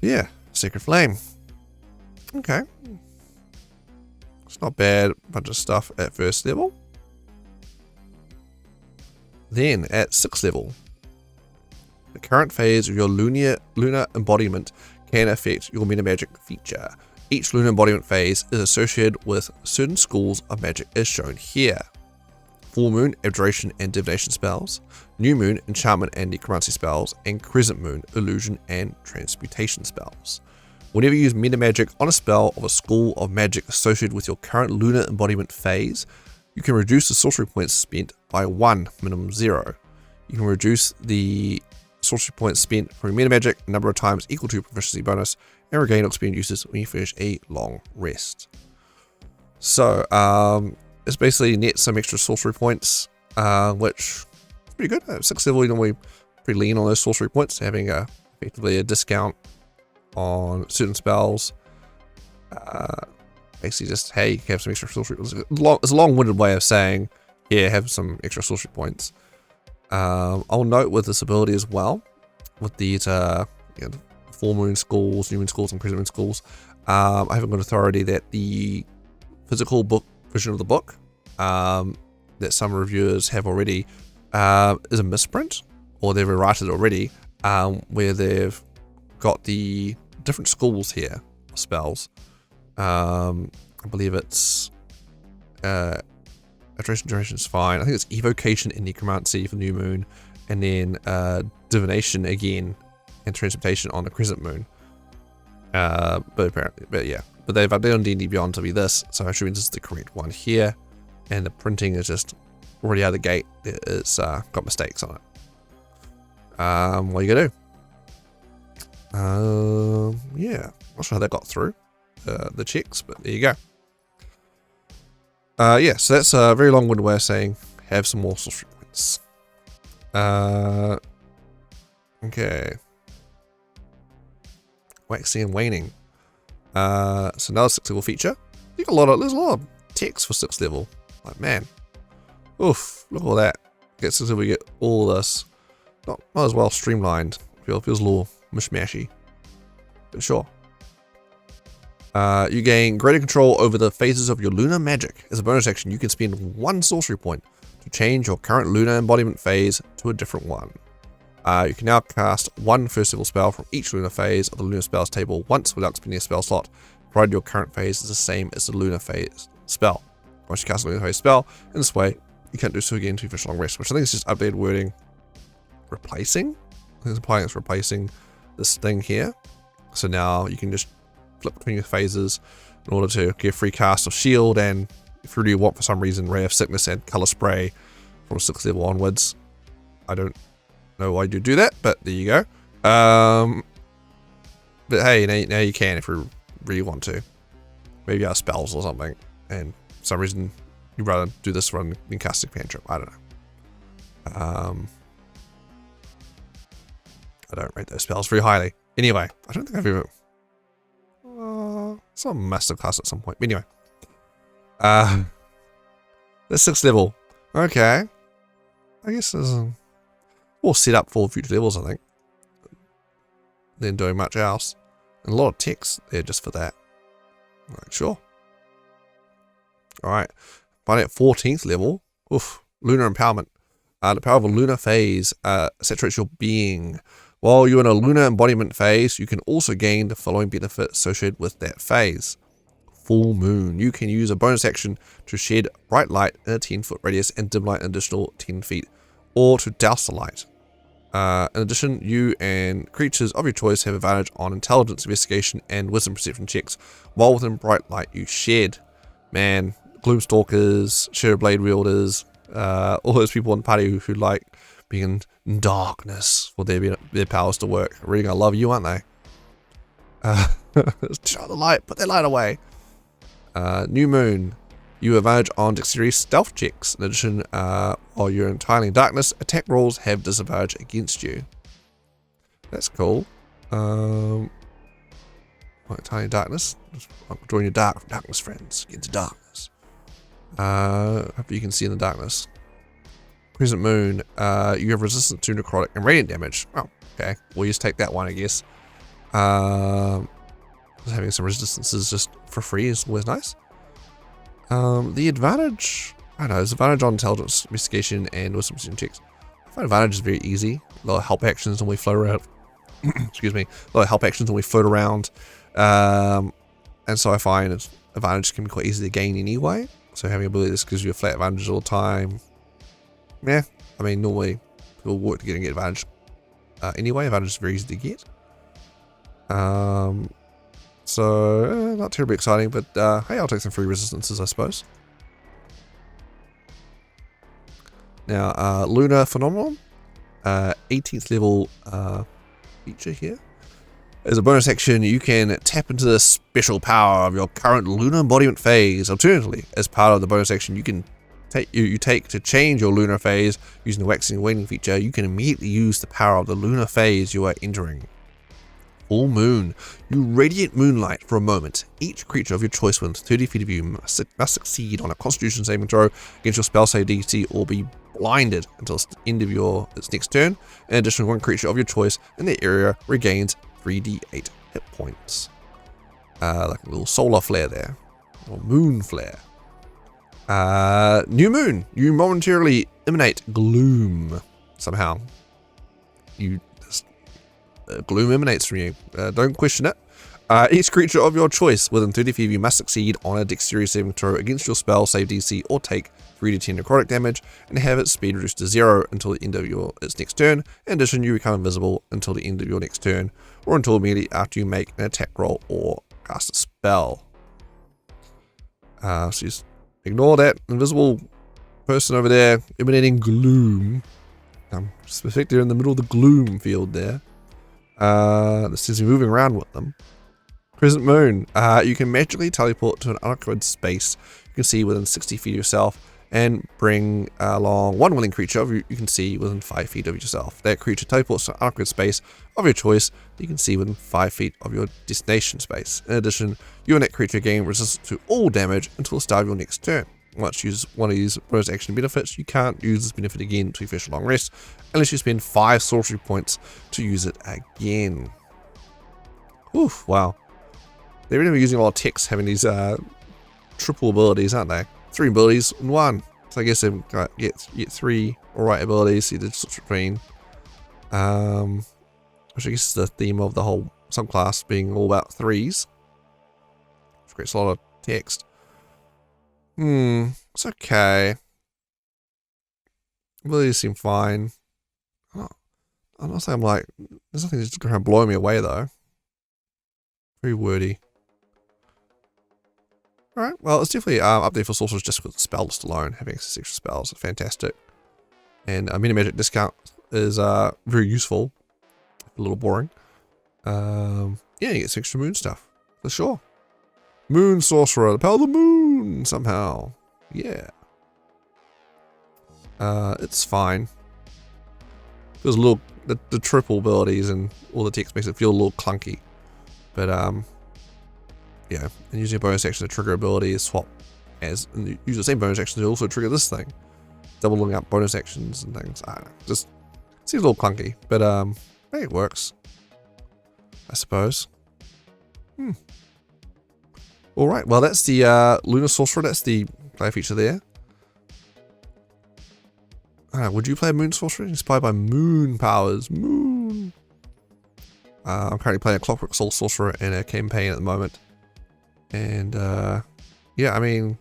Yeah, Sacred Flame. Okay. It's not bad, bunch of stuff at first level. Then at 6th level, the current phase of your lunar embodiment can affect your meta magic feature. Each lunar embodiment phase is associated with certain schools of magic as shown here. Full moon, abjuration and divination spells, new moon, enchantment and necromancy spells, and crescent moon, illusion and transmutation spells. Whenever you use meta magic on a spell of a school of magic associated with your current lunar embodiment phase, you can reduce the sorcery points spent by 1, minimum 0. You can reduce the sorcery points spent for meta magic a number of times equal to your proficiency bonus, and regain experience uses when you finish a long rest. So, it's basically net some extra sorcery points, which is pretty good. At 6th level, you're normally pretty lean on those sorcery points, having effectively a discount on certain spells. Basically just, hey, you have some extra sorcery points. It's a long-winded way of saying, yeah, have some extra sorcery points. I'll note with this ability as well, with these the full moon schools, new moon schools, and crescent moon schools, I haven't got authority that the physical book version of the book that some reviewers have already is a misprint, or they've rewritten it already, where they've got the different schools here of spells. I believe it's Duration is fine. I think it's Evocation and Necromancy for New Moon, and then Divination again, and Transmutation on the Crescent Moon. But they've updated on D&D Beyond to be this, so I assume this is the correct one here, and the printing is just already out of the gate. It's got mistakes on it. What are you gonna do? Yeah, not sure how that got through the checks, but there you go. Yeah, so that's a very long-winded way of saying have some more sorcery points. Okay. Waxing and waning. So another 6th level feature. There's a lot of text for 6th level. Like, man. Oof, look at all that. Get 6th level, we get all this. Not as well streamlined. Feels a little mishmashy. But sure. You gain greater control over the phases of your lunar magic. As a bonus action, you can spend 1 sorcery point to change your current lunar embodiment phase to a different one. You can now cast 1 first level spell from each lunar phase of the lunar spells table once without spending a spell slot, provided your current phase is the same as the lunar phase spell. Once you cast a lunar phase spell, in this way, you can't do so again until you finish a long rest, which I think is just updated wording. Replacing? I think it's implying it's replacing this thing here. So now you can just flip between your phases in order to get free cast of shield, and if you really want for some reason Ray of Sickness and Color Spray from 6th level onwards. I don't know why you do that, but there you go. But hey, now you can if you really want to. Maybe you have spells or something, and for some reason you'd rather do this rather than casting cantrip. I don't know. I don't rate those spells very highly. Anyway, I don't think I've ever... some masterclass at some point. But anyway. The 6th level. Okay. I guess there's more set up for future levels, I think, than doing much else. And a lot of text there just for that. Alright, sure. Alright. But at 14th level, oof, Lunar Empowerment. The power of a lunar phase saturates your being. While you're in a lunar embodiment phase, you can also gain the following benefits associated with that phase. Full moon. You can use a bonus action to shed bright light in a 10-foot radius and dim light an additional 10 feet, or to douse the light. In addition, you and creatures of your choice have advantage on intelligence, investigation, and wisdom perception checks while within bright light you shed. Man, Gloomstalkers, Shadow Blade wielders, all those people in the party who like being in darkness for their powers to work. Really gonna love you, aren't they? Shut the light, put that light away. New Moon. You have advantage on dexterity stealth checks. In addition, while you're entirely in darkness, attack rolls have disadvantage against you. That's cool. Entirely in darkness. Join your darkness friends. Get into darkness. Hope you can see in the darkness. Crescent Moon. You have resistance to necrotic and radiant damage. Oh, okay. We'll just take that one, I guess. Having some resistances just for free is always nice. The advantage, I don't know, there's advantage on intelligence, investigation, and wisdom perception checks. I find advantage is very easy. A lot of help actions when we float around. Excuse me. A lot of help actions when we float around. And so I find advantage can be quite easy to gain anyway. So having abilities gives you a flat advantage all the time. Yeah, I mean, normally people work to get advantage anyway. Advantage is very easy to get. So, not terribly exciting, but hey, I'll take some free resistances, I suppose. Now, Lunar Phenomenon, 18th level feature here. As a bonus action, you can tap into the special power of your current lunar embodiment phase. Alternatively, as part of the bonus action, you can take to change your lunar phase using the waxing and waning feature. You can immediately use the power of the lunar phase you are entering. Full Moon. You radiate moonlight for a moment. Each creature of your choice within 30 feet of you must succeed on a Constitution saving throw against your spell save DC or be blinded until the end of its next turn. In addition, one creature of your choice in the area regains 3d8 hit points. Like a little solar flare there. Or moon flare. New Moon. You momentarily emanate gloom somehow. Gloom emanates from you. Don't question it. Each creature of your choice within 30 feet of you must succeed on a dexterity saving throw against your spell save DC or take 3d10 necrotic damage and have its speed reduced to 0 until the end of its next turn. In addition, you become invisible until the end of your next turn or until immediately after you make an attack roll or cast a spell. So just ignore that invisible person over there emanating gloom. I'm suspected in the middle of the gloom field there. This seems to be moving around with them. Crescent Moon. You can magically teleport to an unoccupied space you can see within 60 feet of yourself and bring along one willing creature you can see within 5 feet of yourself. That creature teleports to an unoccupied space of your choice that you can see within 5 feet of your destination space. In addition, you and that creature gain resistance to all damage until the start of your next turn. Once you use one of these bonus action benefits, you can't use this benefit again until you finish a long rest, unless you spend 5 sorcery points to use it again. Oof, wow. They're really using a lot of text having these triple abilities, aren't they? 3 abilities in 1. So I guess they've got get 3 alright abilities, you did switch between. Which I guess is the theme of the whole subclass being all about 3s. Which creates a lot of text. It's okay. Abilities seem fine. I'm not saying there's nothing that's going to blow me away though. Very wordy. Alright, well, it's definitely up there for sorcerers just with the spell list alone. Having access to extra spells is fantastic. And a mini magic discount is very useful. A little boring. Yeah, you get some extra moon stuff. For sure. Moon Sorcerer, the power of the moon, somehow. Yeah. It's fine. Feels a little, the triple abilities and all the text makes it feel a little clunky. But, yeah, and using a bonus action to trigger ability is swap and use the same bonus action to also trigger this thing. Doubling up bonus actions and things. I don't know. Just seems a little clunky, but hey, it works. I suppose. Alright, well that's the Lunar Sorcerer, that's the player feature there. Would you play Moon Sorcery? Inspired by Moon powers. Moon. I'm currently playing a Clockwork Soul Sorcerer in a campaign at the moment. And, yeah, I mean,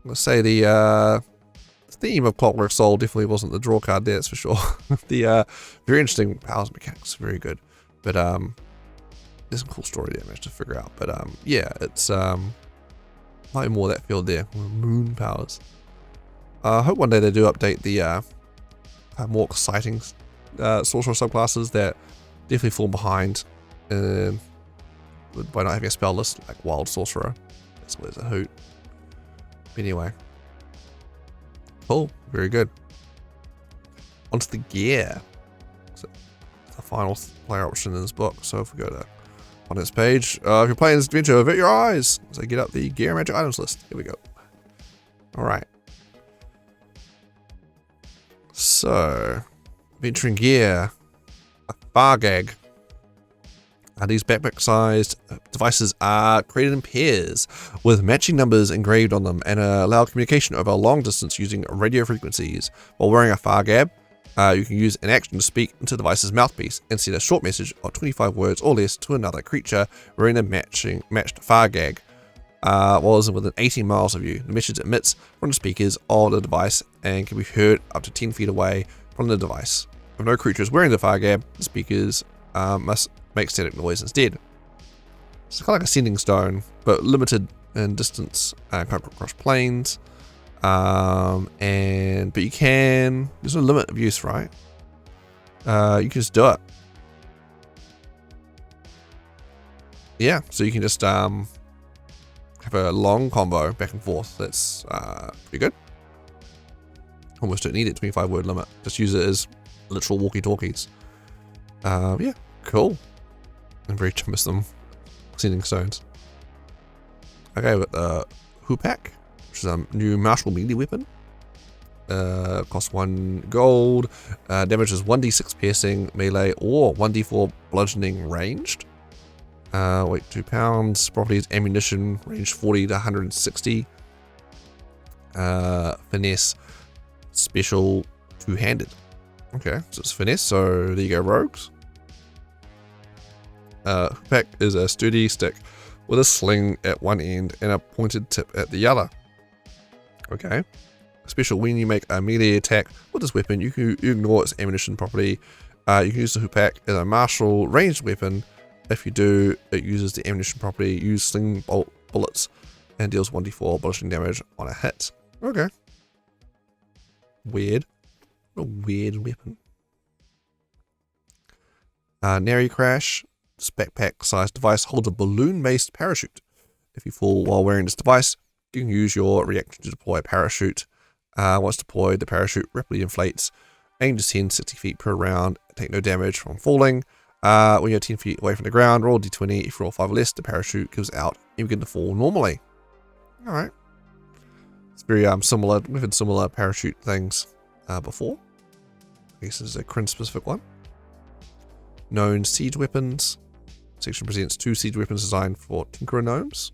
let's say the theme of Clockwork Soul definitely wasn't the draw card there, that's for sure. The very interesting powers mechanics, very good. But, there's some cool story there I managed to figure out. But, yeah, it's, might be more of that field there. Moon powers. I hope one day they do update the more exciting sorcerer subclasses that definitely fall behind by not having a spell list like Wild Sorcerer. That's always a hoot. But anyway. Cool. Very good. Onto the gear. So the final player option in this book. So if we go to on this page, if you're playing this adventure, avert your eyes. So get up the gear and magic items list. Here we go. Alright. So, venturing gear, a Fargag. These backpack-sized devices are created in pairs with matching numbers engraved on them and allow communication over a long distance using radio frequencies. While wearing a Fargab, you can use an action to speak into the device's mouthpiece and send a short message of 25 words or less to another creature wearing a matched Fargag. While it's within 18 miles of you, the message emits from the speakers of the device and can be heard up to 10 feet away from the device. If no creature is wearing the Fargab, the speakers must make static noise instead. It's kind of like a sending stone, but limited in distance, can't cross planes. But you can. There's no limit of use, right? You can just do it. Yeah, so you can just have a long combo back and forth. That's pretty good. Almost don't need it, 25 word limit. Just use it as literal walkie-talkies. Yeah, cool. I'm very cumbersome sending stones. Okay, we've got the Hoopak, which is a new martial melee weapon. Costs 1 gold. Damages 1d6 piercing, melee, or 1d4 bludgeoning ranged. Weight 2 pounds. Properties: ammunition, range 40 to 160. Finesse, special, two-handed. Okay, so it's finesse. So there you go, rogues. Pack is a sturdy stick with a sling at one end and a pointed tip at the other. Okay. Special: when you make a melee attack with this weapon, you can ignore its ammunition property. You can use the Hoopak as a martial ranged weapon. If you do, it uses the ammunition property, use sling bolt bullets, and deals 1d4 bludgeoning damage on a hit. Okay. Weird. What a weird weapon. Nary Crash. This backpack-sized device holds a balloon-based parachute. If you fall while wearing this device, you can use your reaction to deploy a parachute. Once deployed, the parachute rapidly inflates. Aim to 10, 60 feet per round. Take no damage from falling. When you're 10 feet away from the ground, roll d20. If you roll 5 or less, the parachute goes out and you begin to fall normally. Alright. It's very similar. We've had similar parachute things before. I guess this is a Kryn specific one. Known siege weapons. Section presents 2 siege weapons designed for Tinkerer gnomes.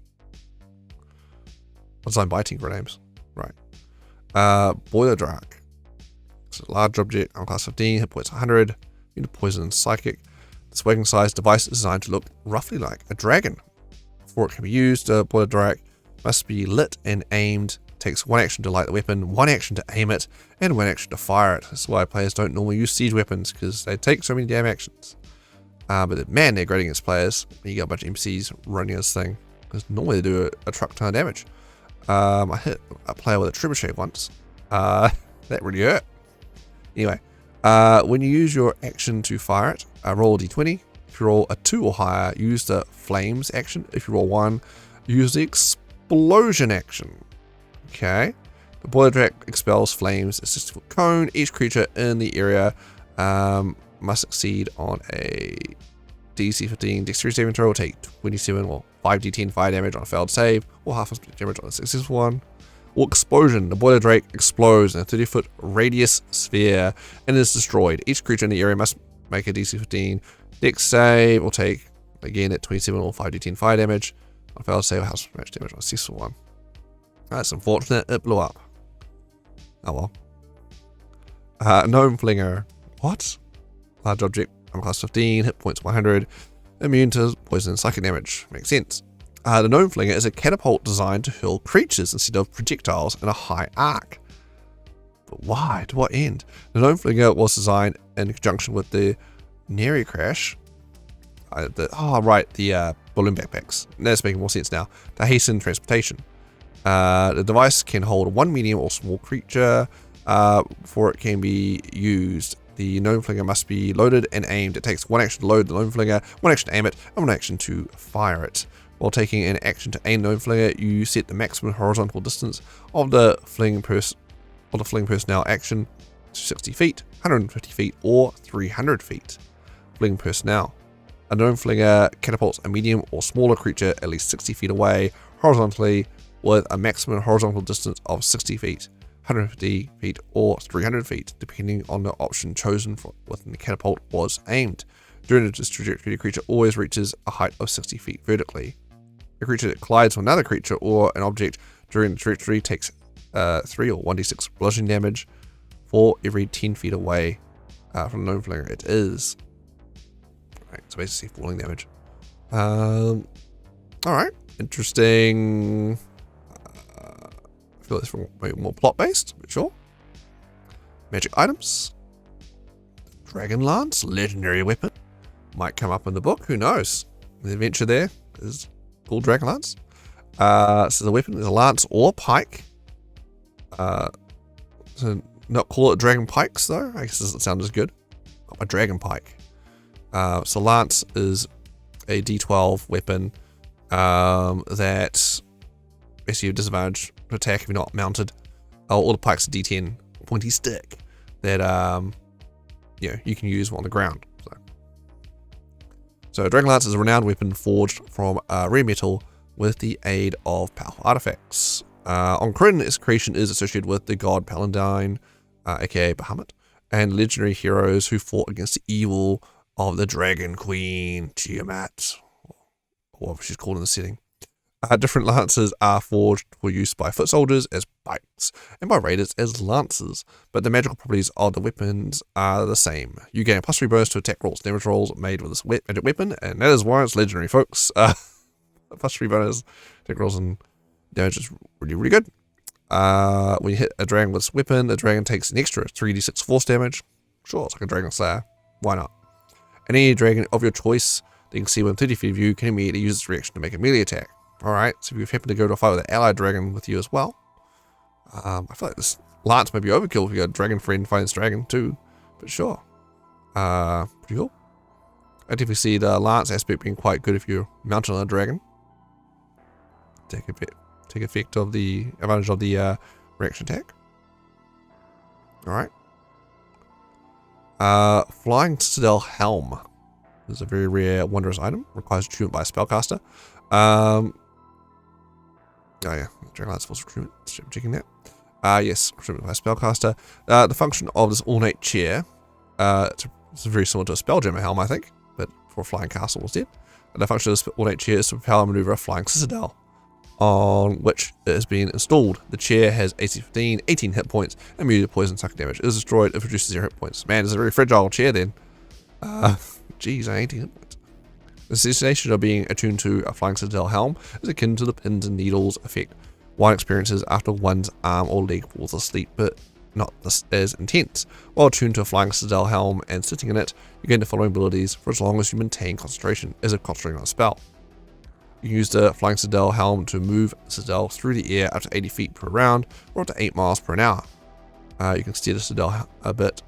Designed by Tinkerer gnomes. Right. Boiler Drak. It's a large object on class 15, hit points 100. Immune to poison and psychic. This wagon-sized device is designed to look roughly like a dragon. Before it can be used, a Boiler Drak must be lit and aimed. It takes 1 action to light the weapon, 1 action to aim it, and 1 action to fire it. That's why players don't normally use siege weapons, because they take so many damn actions. But man, they're great against players. You got a bunch of MCs running this thing, because normally they do a truck ton of damage. I hit a player with a trebuchet once. That really hurt. Anyway, when you use your action to fire it, roll a d20. If you roll a 2 or higher, use the flames action. If you roll 1, use the explosion action. Okay. The Boiler Drak expels flames, a 60-foot cone. Each creature in the area must succeed on a DC 15 dexterity saving throw, or take 27 or 5d10 fire damage on a failed save, or half as much damage on a successful one. Or explosion. The Boiler Drak explodes in a 30-foot radius sphere and is destroyed. Each creature in the area must make a DC 15 dex save, or take, again, at 27 or 5d10 fire damage on a failed save, or half as much damage on a successful one. That's unfortunate. It blew up. Oh well. Gnome Flinger. What? Large object, armor class 15, hit points 100, immune to poison and psychic damage. Makes sense. The Gnome Flinger is a catapult designed to hurl creatures instead of projectiles in a high arc. But why? To what end? The Gnome Flinger was designed in conjunction with the Neri Crash. The balloon backpacks. That's making more sense now. To hasten transportation. The device can hold one medium or small creature before it can be used. The Gnome Flinger must be loaded and aimed. It takes one action to load the Gnome Flinger, one action to aim it, and one action to fire it. While taking an action to aim Gnome Flinger, you set the maximum horizontal distance of the fling personnel action to 60 feet, 150 feet, or 300 feet. Fling personnel. A Gnome Flinger catapults a medium or smaller creature at least 60 feet away horizontally with a maximum horizontal distance of 60 feet, 150 feet, or 300 feet, depending on the option chosen for when the catapult was aimed. During this trajectory, the creature always reaches a height of 60 feet vertically. A creature that collides with another creature or an object during the trajectory takes 3 or 1d6 bludgeoning damage for every 10 feet away from the Gnome Flinger it is. Right, so basically falling damage. Alright, interesting. I feel it's more plot-based, but sure. Magic items. Dragonlance, legendary weapon. Might come up in the book, who knows? The adventure there is called Dragonlance. So the weapon is a lance or pike. So not call it dragon pikes though. I guess it doesn't sound as good. A dragon pike. So lance is a D12 weapon that basically you have disadvantage to attack if you're not mounted. All the pikes are D10 pointy stick that you can use on the ground. So Dragonlance is a renowned weapon forged from rare metal with the aid of powerful artifacts. On Kryn, its creation is associated with the god Paladin, aka Bahamut, and legendary heroes who fought against the evil of the Dragon Queen, Tiamat, or whatever she's called in the setting. Different lances are forged for use by foot soldiers as pikes, and by raiders as lances, but the magical properties of the weapons are the same. You gain a +3 bonus to attack rolls, damage rolls made with this magic weapon, and that is why it's legendary, folks. +3 bonus, attack rolls and damage is really, really good. When you hit a dragon with this weapon, the dragon takes an extra 3d6 force damage. Sure, it's like a Dragon Slayer. Why not? Any dragon of your choice that you can see within 30 feet of you can immediately use its reaction to make a melee attack. Alright, so if you happen to go to a fight with an allied dragon with you as well, I feel like this lance may be overkill if you got a dragon friend fighting this dragon too, but sure. Pretty cool. I definitely see the lance aspect being quite good if you're mounted on a dragon. Take effect of the advantage of the reaction attack. Alright. Flying Citadel Helm. This is a very rare, wondrous item. Requires attunement by a spellcaster. Oh yeah, Dragonlance Force Recruitment. Checking that. Yes, recruitment by a spellcaster. The function of this ornate chair. It's very similar to a Spelljammer helm, I think, but for a flying castle instead. The function of this ornate chair is to propel and maneuver a flying citadel on which it has been installed. The chair has AC 15, 18 hit points, and immune to poison psychic damage. It is destroyed if it reduces 0 hit points. Man, it's a very fragile chair then. Geez, 18 hit points. The sensation of being attuned to a flying citadel helm is akin to the pins and needles effect one experiences after one's arm or leg falls asleep, but not as intense. While attuned to a flying citadel helm and sitting in it, you gain the following abilities for as long as you maintain concentration, as if concentrating on a spell. You can use the flying citadel helm to move the citadel through the air up to 80 feet per round, or up to 8 miles per hour. You can steer the citadel a bit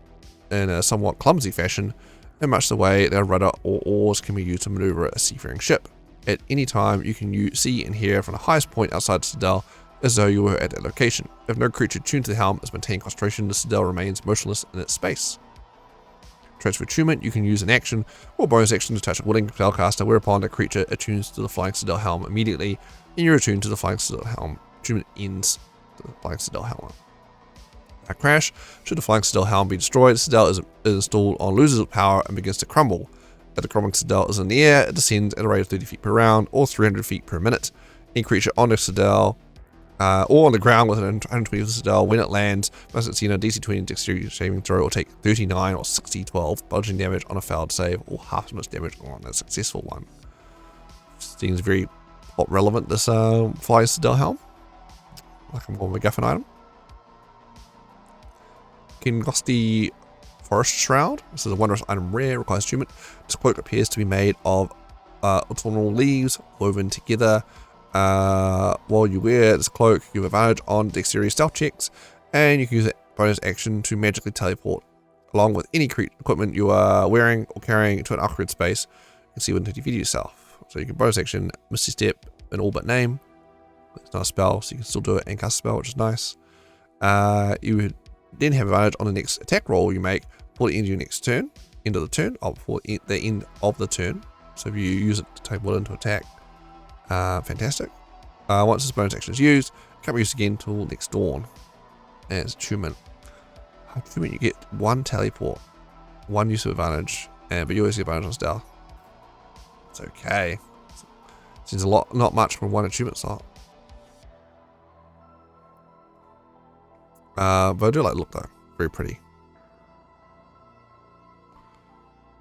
in a somewhat clumsy fashion, in much the way that a rudder or oars can be used to maneuver a seafaring ship. At any time, you can see and hear from the highest point outside the citadel as though you were at that location. If no creature tuned to the helm is maintaining concentration, the citadel remains motionless in its space. Transfer attunement, you can use an action or bonus action to touch a willing spellcaster, whereupon the creature attunes to the flying citadel helm immediately, and you're attuned to the flying citadel helm. Attunement ends to the flying citadel helm. A crash, should the flying citadel helm be destroyed, the citadel is installed on, loses its power and begins to crumble. If the crumbling citadel is in the air, it descends at a rate of 30 feet per round or 300 feet per minute. Any creature on the citadel or on the ground with an 120 citadel. When it lands, must succeed a DC 20 dexterity saving throw or take 39 or 60 12 bludgeoning damage on a failed save, or half as much damage on a successful one. Seems very plot relevant, this flying citadel helm. Like a more MacGuffin item. Kingosti Forest Shroud. This is a wondrous item rare, requires attunement. This cloak appears to be made of autumnal leaves woven together. While you wear this cloak, you have advantage on dexterity stealth checks, and you can use a bonus action to magically teleport along with any equipment you are wearing or carrying to an awkward space. You can see when to defeat yourself. So you can bonus action Misty Step and all but name. It's not a spell, so you can still do it and cast a spell, which is nice. You would then have advantage on the next attack roll you make for the end of your next turn, end of the turn, or before the end of the turn. So if you use it to take into attack, fantastic. Once this bonus action is used, it can't be used again until next dawn. And it's attunement. Attunement, you get one teleport, one use of advantage, but you always get advantage on stealth. It's okay. Seems a lot, not much from one attunement slot. But I do like the look though. Very pretty.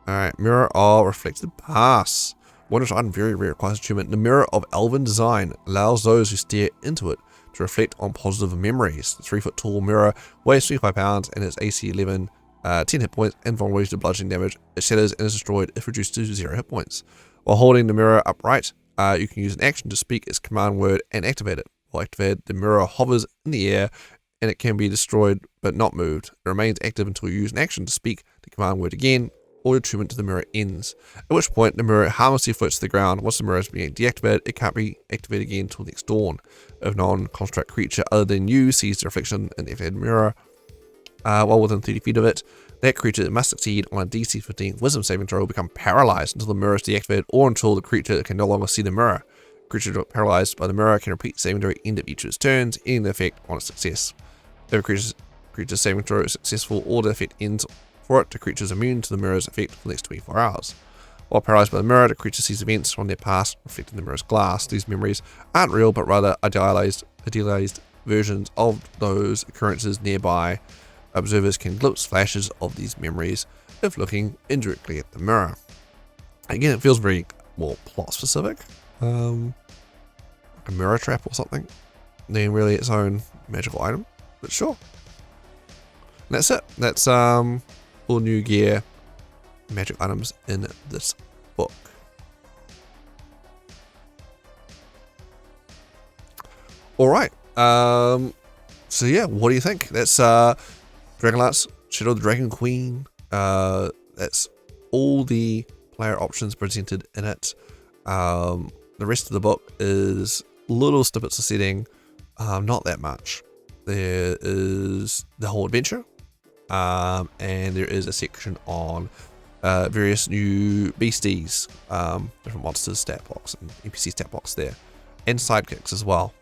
Alright, Mirror of Reflected Pass. Wondrous item, very rare, requires attunement. The Mirror of Elven Design allows those who stare into it to reflect on positive memories. The 3-foot tall mirror weighs 25 pounds and is AC 11, 10 hit points, and vulnerability to bludgeoning damage. It shatters and is destroyed if reduced to 0 hit points. While holding the mirror upright, you can use an action to speak its command word and activate it. While activated, the mirror hovers in the air and it can be destroyed but not moved. It remains active until you use an action to speak the command word again, or your attunement to the mirror ends, at which point the mirror harmlessly floats to the ground. Once the mirror is being deactivated, it can't be activated again until next dawn. If non-construct creature other than you sees the reflection in the activated mirror while within 30 feet of it, that creature must succeed on a DC 15 wisdom saving throw, become paralyzed until the mirror is deactivated, or until the creature can no longer see the mirror. Creature paralyzed by the mirror can repeat the saving throw at the end of each of its turns, ending the effect on its success. If a creature's saving throw is successful or the effect ends for it, the creature is immune to the mirror's effect for the next 24 hours. While paralyzed by the mirror, the creature sees events from their past reflected in the mirror's glass. These memories aren't real, but rather idealized versions of those occurrences nearby. Observers can glimpse flashes of these memories if looking indirectly at the mirror. Again, it feels very, well, plot specific. Like a mirror trap or something. Then really its own magical item. But sure. And that's it. That's all new gear, magic items in this book. Alright. So yeah, what do you think? That's Dragonlance, Shadow of the Dragon Queen. That's all the player options presented in it. The rest of the book is little snippets of setting, not that much. There is the whole adventure, and there is a section on various new beasties, different monsters stat box and NPC stat box there, and sidekicks as well.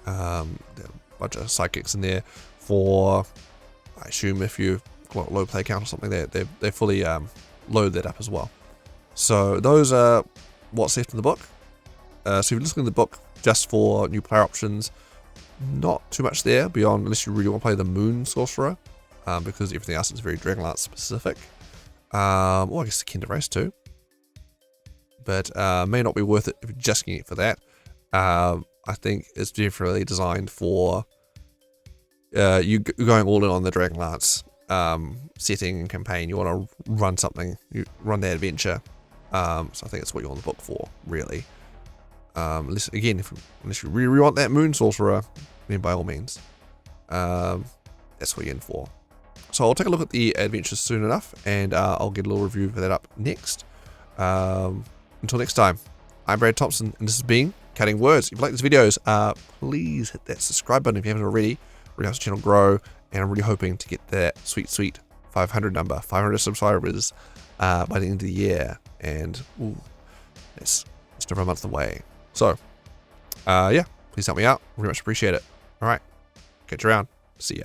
There are a bunch of sidekicks in there for, I assume if you've got low play count or something, they fully load that up as well. So those are what's left in the book. So if you're listening to the book just for new player options, not too much there beyond, unless you really want to play the Moon Sorcerer, because everything else is very Dragonlance specific. Or I guess the Kender race too. But may not be worth it if you're just getting it for that. I think it's definitely designed for you going all in on the Dragonlance setting and campaign. You want to run something, you run that adventure. So I think that's what you're on the book for, really. Unless you really want that Moon Sorcerer, then by all means, that's what you're in for. So I'll take a look at the adventures soon enough, and I'll get a little review for that up next. Until next time, I'm Brad Thompson, and this has been Cutting Words. If you like these videos, please hit that subscribe button if you haven't already. Really helps the channel grow, and I'm really hoping to get that sweet 500 number, 500 subscribers by the end of the year, and it's just over a month away. So, yeah, please help me out. Very much appreciate it. All right, catch you around. See ya.